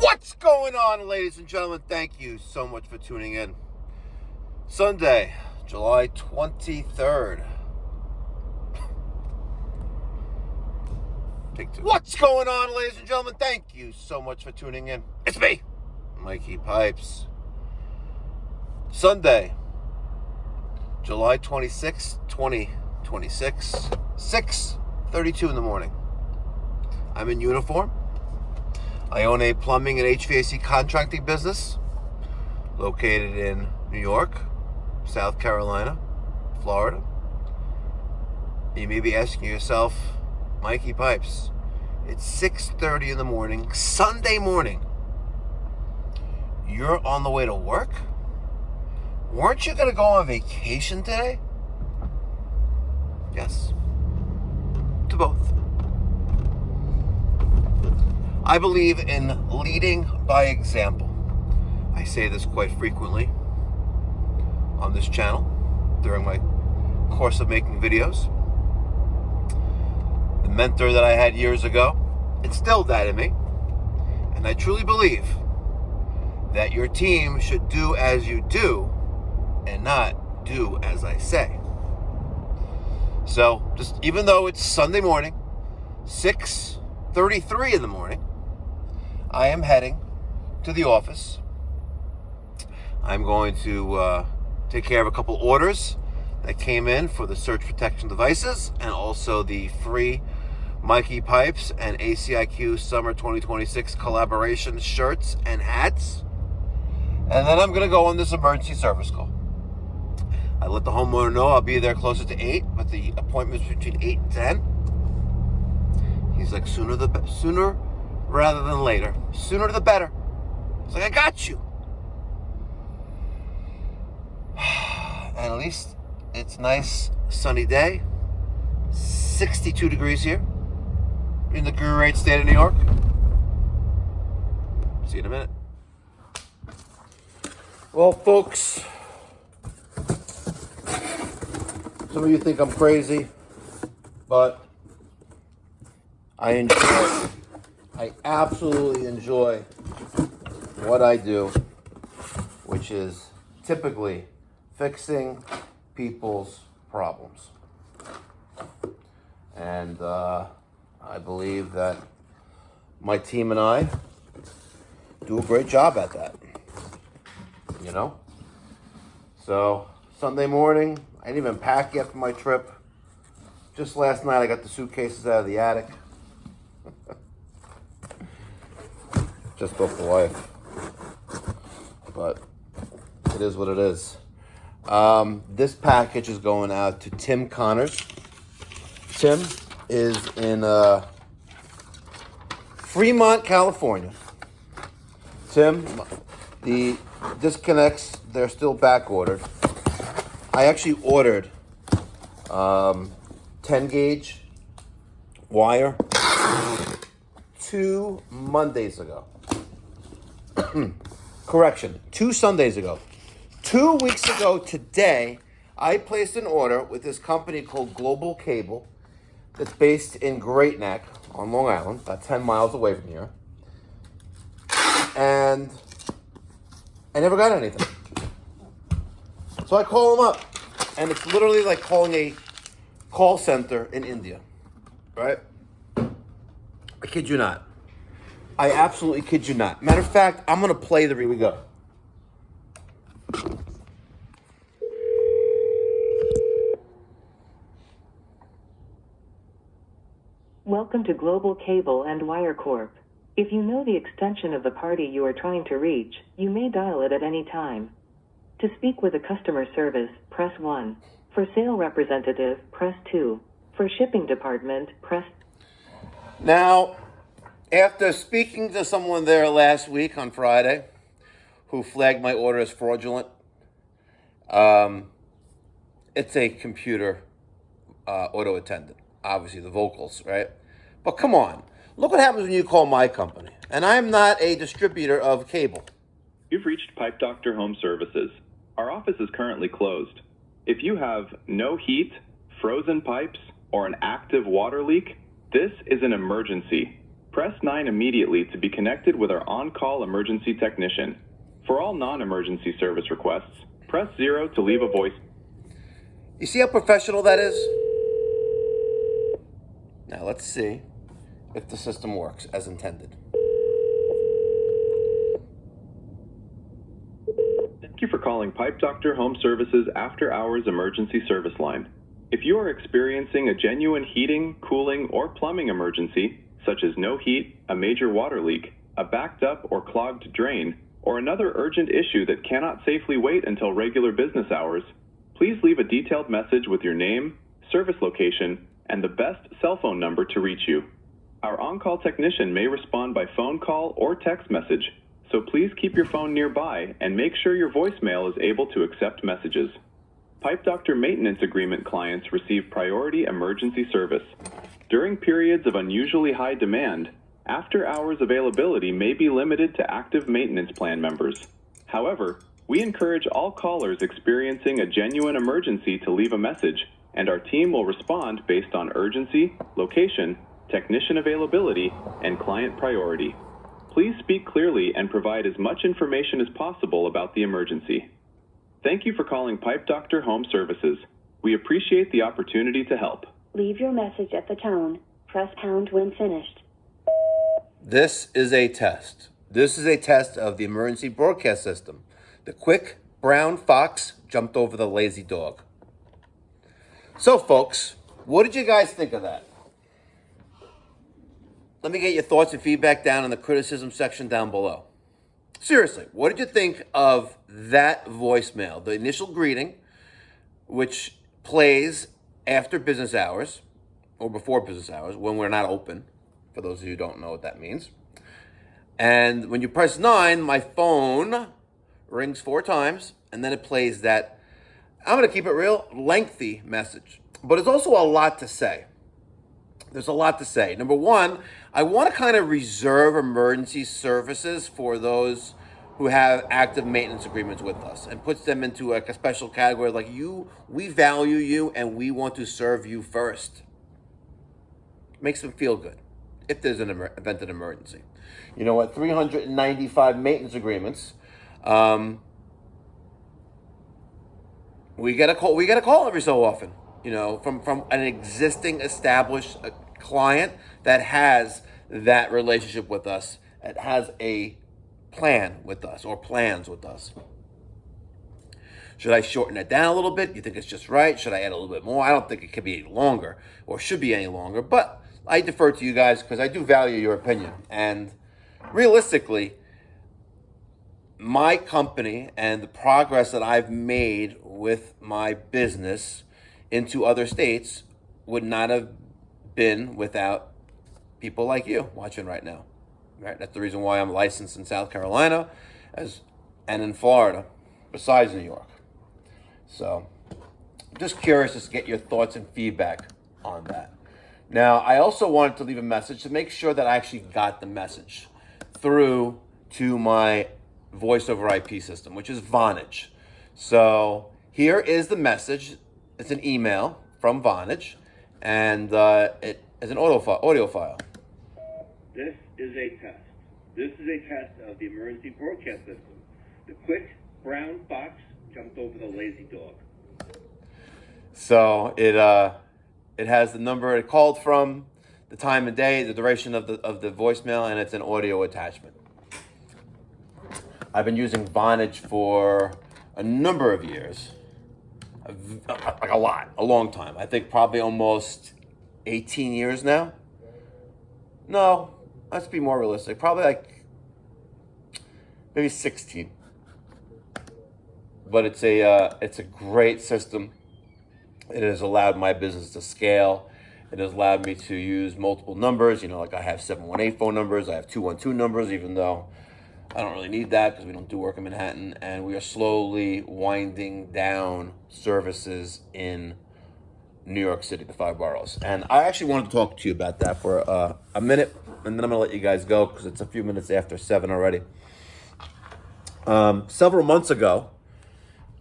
What's going on, ladies and gentlemen? Thank you so much for tuning in. Sunday, July 23rd. Take two. What's going on, ladies and gentlemen? Thank you so much for tuning in. It's me, Mikey Pipes. Sunday, July 26th, 2026, 6:32 in the morning. I'm in uniform. I own a plumbing and HVAC contracting business located in New York, South Carolina, Florida. You may be asking yourself, Mikey Pipes, it's 6:30 in the morning, Sunday morning. You're on the way to work? Weren't you going to go on vacation today? Yes. To both. I believe in leading by example. I say this quite frequently on this channel during my course of making videos. The mentor that I had years ago instilled that in me. And I truly believe that your team should do as you do and not do as I say. So, just even though it's Sunday morning, 6:33 in the morning, I am heading to the office. I'm going to take care of a couple orders that came in for the surge protection devices and also the free Mikey Pipes and ACiQ Summer 2026 collaboration shirts and hats. And then I'm going to go on this emergency service call. I let the homeowner know I'll be there closer to 8, but the appointment's between 8 and 10. He's like, sooner rather than later. Sooner the better. It's like, I got you. And at least it's nice, sunny day. 62 degrees here in the great state of New York. See you in a minute. Well, folks, some of you think I'm crazy, but I absolutely enjoy what I do, which is typically fixing people's problems. And I believe that my team and I do a great job at that, you know? So Sunday morning, I didn't even pack yet for my trip. Just last night, I got the suitcases out of the attic. Just off the wife. But it is what it is. This package is going out to Tim Connors. Tim is in Fremont, California. Tim, the disconnects, they're still back ordered. I actually ordered 10 gauge wire 2 Mondays ago. Correction, 2 Sundays ago. 2 weeks ago today, I placed an order with this company called Global Cable that's based in Great Neck on Long Island, about 10 miles away from here. And I never got anything. So I call them up, and it's literally like calling a call center in India, right? I kid you not. I absolutely kid you not. Matter of fact, I'm going to play the... Here we go. Welcome to Global Cable and Wire Corp. If you know the extension of the party you are trying to reach, you may dial it at any time. To speak with a customer service, press 1. For sale representative, press 2. For shipping department, press... Now, after speaking to someone there last week on Friday who flagged my order as fraudulent, it's a computer auto attendant. Obviously, the vocals, right? But come on. Look what happens when you call my company. And I'm not a distributor of cable. You've reached Pipe Doctor Home Services. Our office is currently closed. If you have no heat, frozen pipes, or an active water leak, this is an emergency. Press 9 immediately to be connected with our on-call emergency technician. For all non-emergency service requests, press 0 to leave a voice. You see how professional that is? Now let's see if the system works as intended. Thank you for calling Pipe Doctor Home Services After Hours Emergency Service Line. If you are experiencing a genuine heating, cooling, or plumbing emergency, such as no heat, a major water leak, a backed up or clogged drain, or another urgent issue that cannot safely wait until regular business hours, please leave a detailed message with your name, service location, and the best cell phone number to reach you. Our on-call technician may respond by phone call or text message, so please keep your phone nearby and make sure your voicemail is able to accept messages. Pipe Doctor maintenance agreement clients receive priority emergency service. During periods of unusually high demand, after-hours availability may be limited to active maintenance plan members. However, we encourage all callers experiencing a genuine emergency to leave a message, and our team will respond based on urgency, location, technician availability, and client priority. Please speak clearly and provide as much information as possible about the emergency. Thank you for calling Pipe Doctor Home Services. We appreciate the opportunity to help. Leave your message at the tone. Press pound when finished. This is a test. This is a test of the emergency broadcast system. The quick brown fox jumped over the lazy dog. So, folks, what did you guys think of that? Let me get your thoughts and feedback down in the criticism section down below. Seriously, what did you think of that voicemail? The initial greeting, which plays after business hours or before business hours when we're not open, for those of you who don't know what that means. And when you press 9, my phone rings 4 times, and then it plays that, I'm going to keep it real, lengthy message. But there's also a lot to say. There's a lot to say. Number one, I want to kind of reserve emergency services for those who have active maintenance agreements with us, and puts them into like a special category like we value you and we want to serve you first. Makes them feel good if there's an event of emergency. You know what? 395 maintenance agreements. We get a call every so often, you know, from an existing established client that has that relationship with us, that has a plan with us or plans with us. Should I shorten it down a little bit? You think it's just right? Should I add a little bit more? I don't think it could be any longer or should be any longer, but I defer to you guys because I do value your opinion. And realistically, my company and the progress that I've made with my business into other states would not have been without people like you watching right now. Right? That's the reason why I'm licensed in South Carolina and in Florida, besides New York. So I'm just curious to get your thoughts and feedback on that. Now, I also wanted to leave a message to make sure that I actually got the message through to my voice over IP system, which is Vonage. So here is the message. It's an email from Vonage, and it is an audio file. This is a test. This is a test of the emergency broadcast system. The quick brown fox jumped over the lazy dog. So it has the number it called from, the time of day, the duration of the voicemail, and it's an audio attachment. I've been using Vonage for a number of years, like a long time. I think probably almost 18 years now. No, let's be more realistic. Probably like maybe 16. But it's a great system. It has allowed my business to scale. It has allowed me to use multiple numbers. You know, like I have 718 phone numbers. I have 212 numbers, even though I don't really need that because we don't do work in Manhattan. And we are slowly winding down services in New York City, the 5 boroughs. And I actually wanted to talk to you about that for a minute, and then I'm going to let you guys go because it's a few minutes after 7 already. Several months ago,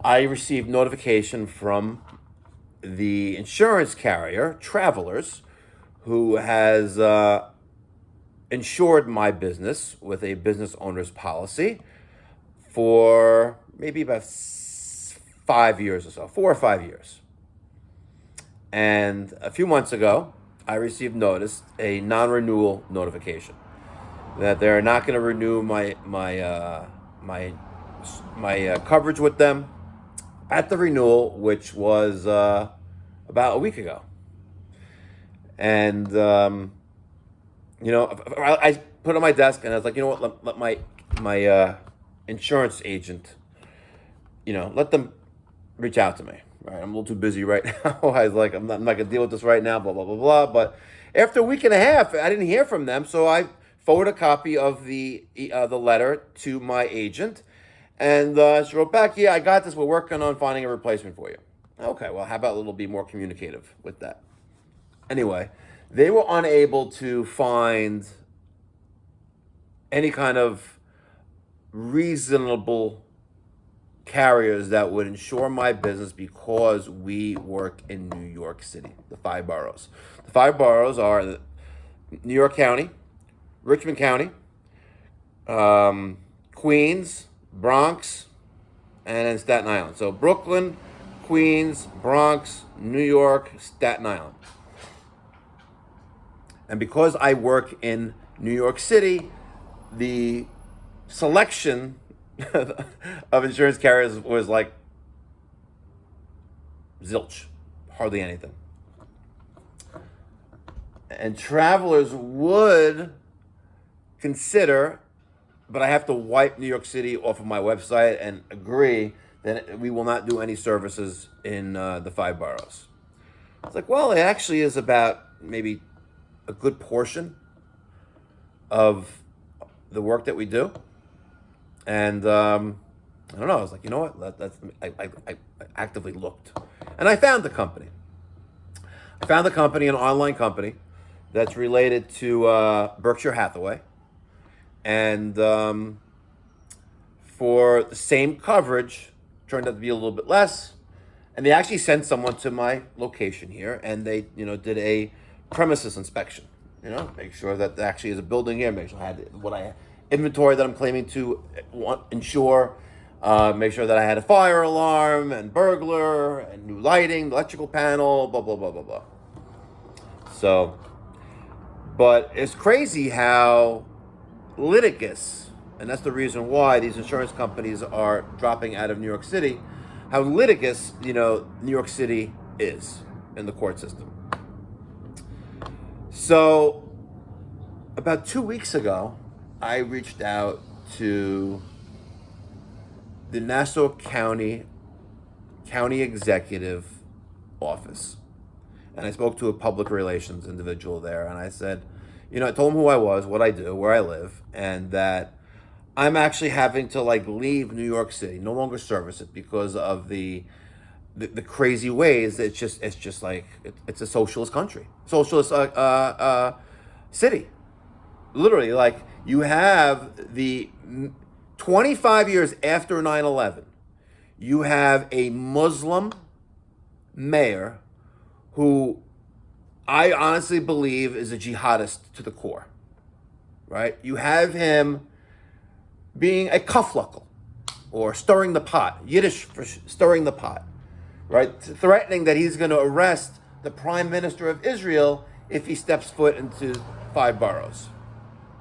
I received notification from the insurance carrier, Travelers, who has insured my business with a business owner's policy for maybe about 5 years or so, 4 or 5 years. And a few months ago, I received a non-renewal notification that they're not going to renew my coverage with them at the renewal, which was about a week ago. And I put it on my desk, and I was like, you know what? Let my insurance agent, let them reach out to me. Right, I'm a little too busy right now. I was like, I'm not going to deal with this right now, blah, blah, blah, blah. But after a week and a half, I didn't hear from them. So I forwarded a copy of the letter to my agent. And she wrote back, yeah, I got this. We're working on finding a replacement for you. Okay, well, how about a little bit more communicative with that? Anyway, they were unable to find any kind of reasonable carriers that would insure my business because we work in New York City, the 5 boroughs. The 5 boroughs are New York County, Richmond County, Queens, Bronx, and then Staten Island. So Brooklyn, Queens, Bronx, New York, Staten Island. And because I work in New York City, the selection of insurance carriers was like zilch, hardly anything. And travelers would consider, but I have to wipe New York City off of my website and agree that we will not do any services in the 5 boroughs. It's like, well, it actually is about maybe a good portion of the work that we do. And I don't know. I was like, you know what? I actively looked, and I found the company. I found the company, an online company that's related to Berkshire Hathaway, and for the same coverage, turned out to be a little bit less. And they actually sent someone to my location here, and they, did a premises inspection. Make sure that there actually is a building here. Make sure I had inventory that I'm claiming to insure, make sure that I had a fire alarm and burglar and new lighting, electrical panel, blah, blah, blah, blah, blah. So, but it's crazy how litigious, and that's the reason why these insurance companies are dropping out of New York City, how litigious, New York City is in the court system. So, about 2 weeks ago, I reached out to the Nassau County Executive Office. And I spoke to a public relations individual there. And I said, I told him who I was, what I do, where I live, and that I'm actually having to leave New York City, no longer service it because of the crazy ways. It's just like, it's a socialist country, socialist city. Literally, you have the 25 years after 9/11, you have a Muslim mayor who I honestly believe is a jihadist to the core, right? You have him being a kafluckle, or stirring the pot, Yiddish for stirring the pot, right? Threatening that he's going to arrest the prime minister of Israel if he steps foot into 5 boroughs.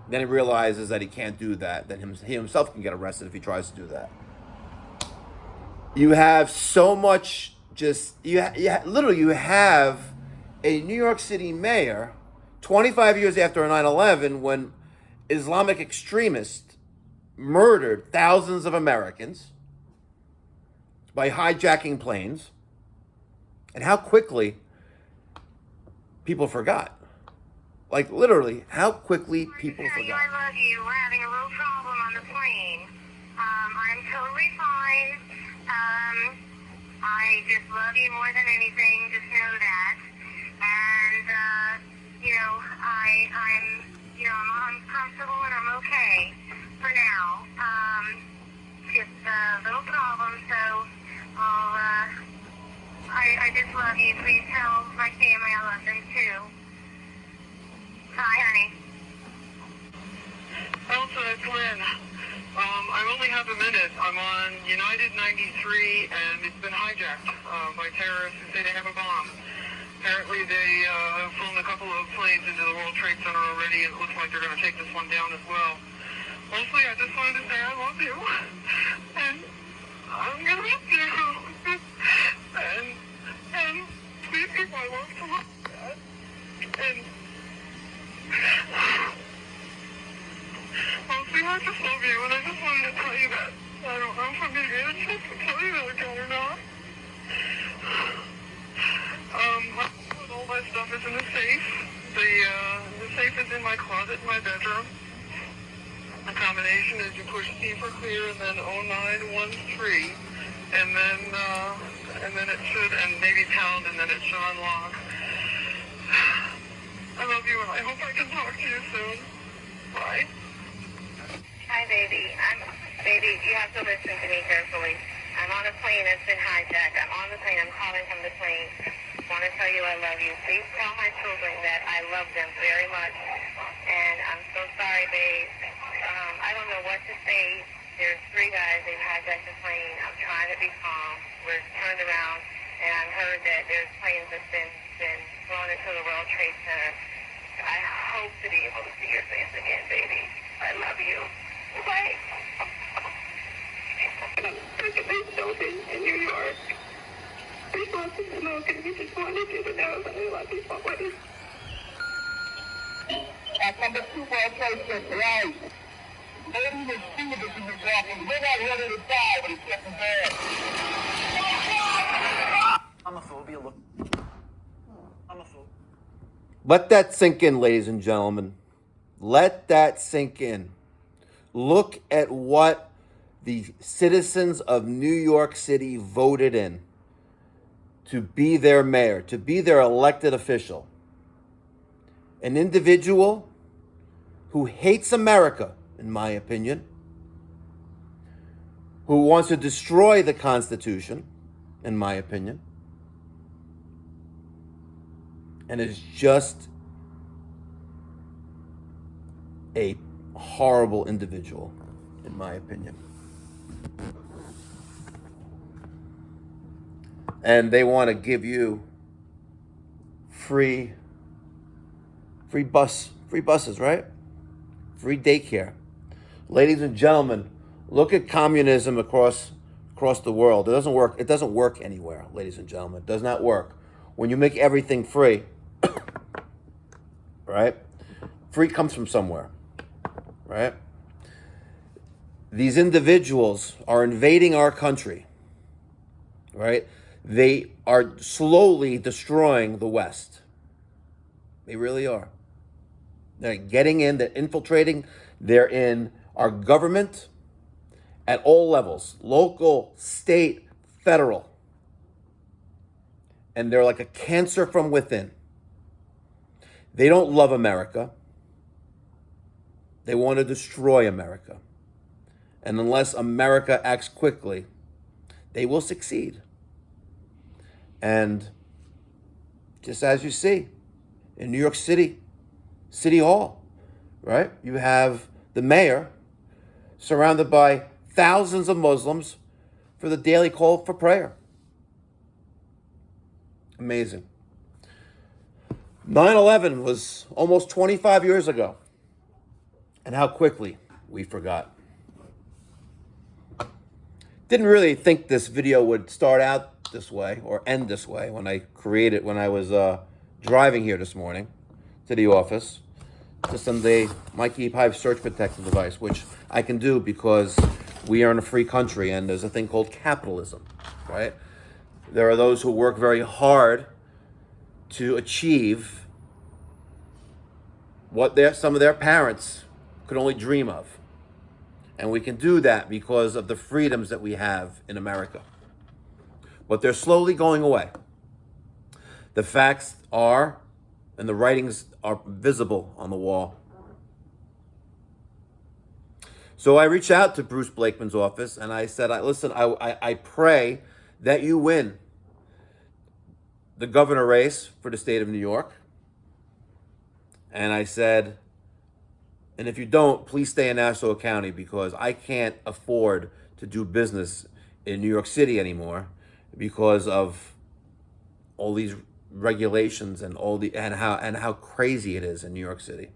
Then he realizes that he can't do that. Then he himself can get arrested if he tries to do that. You have so much you have a New York City mayor 25 years after 9/11, when Islamic extremists murdered thousands of Americans by hijacking planes, and how quickly people forgot. Literally, how quickly people forgot. I love you. We're having a little problem on the plane. I'm totally fine. I just love you more than anything. Just know that. And, I'm comfortable and I'm okay for now. Just a little problem, so I just love you. Please tell my family I love them too. Bye, honey. only have a minute. I'm on United 93, and it's been hijacked by terrorists who say they have a bomb. Apparently, they have flown a couple of planes into the World Trade Center already, and it looks like they're going to take this one down as well. Mostly, I just wanted to say I love you, and I'm going to miss you. and please give my love to my dad. And mostly, I just love you, and I just wanted to tell you that. I don't know if I'm going to get a chance to tell you that again or not. All my stuff is in the safe. The safe is in my closet in my bedroom. The combination is you push C for clear and then 0913, and then it should, and maybe pound, and then it should unlock. I love you, and I hope I can talk to you soon. Bye. Hi, baby. Baby, you have to listen to me carefully. I'm on a plane that's been hijacked. I'm on the plane. I'm calling from the plane. I want to tell you I love you. Please tell my children that I love them very much. And I'm so sorry, babe. I don't know what to say. There's 3 guys. They've hijacked the plane. I'm trying to be calm. We're turned around, and I heard that there's planes that's been flown into the World Trade Center. I hope to be able to see your face again, baby. I love you. Bye. In New York. We want to smoke, and we just wanted you to know that we love you always. At number 2 World Trade Center, right? Ladies and students in the walking. We're not ready to die when it's getting bad. Homophobia, look. Homophobia. Let that sink in, ladies and gentlemen. Let that sink in. Look at what the citizens of New York City voted in to be their mayor, to be their elected official. An individual who hates America, in my opinion, who wants to destroy the Constitution, in my opinion, and is just a horrible individual, in my opinion. And they want to give you free buses, right? Free daycare. Ladies and gentlemen, look at communism across the world. It doesn't work. It doesn't work anywhere, ladies and gentlemen. It does not work. When you make everything free, right? Free comes from somewhere, right? These individuals are invading our country, right? They are slowly destroying the West. They really are. They're getting in, they're infiltrating, they're in our government at all levels, local, state, federal. And they're like a cancer from within. They don't love America. They want to destroy America. And unless America acts quickly, they will succeed. And just as you see, in New York City, City Hall, right? You have the mayor surrounded by thousands of Muslims for the daily call for prayer. Amazing. 9/11 was almost 25 years ago. And how quickly we forgot. Didn't really think this video would start out this way or end this way when I was driving here this morning to the office to send the Mikey Pipes surge protection device, which I can do because we are in a free country and there's a thing called capitalism, right? There are those who work very hard to achieve what some of their parents could only dream of. And we can do that because of the freedoms that we have in America. But they're slowly going away. The facts are, and the writings are visible on the wall. So I reached out to Bruce Blakeman's office and I said, listen, I pray that you win the governor race for the state of New York. And I said, And if you don't, please stay in Nassau County, because I can't afford to do business in New York City anymore because of all these regulations and how crazy it is in New York City.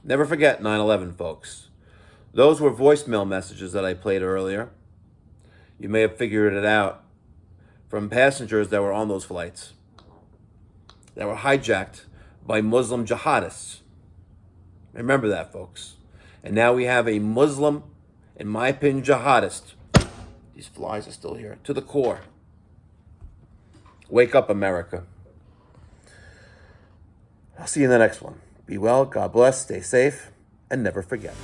Never forget 9/11, folks. Those were voicemail messages that I played earlier. You may have figured it out from passengers that were on those flights that were hijacked by Muslim jihadists. Remember that, folks. And now we have a Muslim, in my opinion, jihadist. These flies are still here, to the core. Wake up, America. I'll see you in the next one. Be well, God bless, stay safe, and never forget.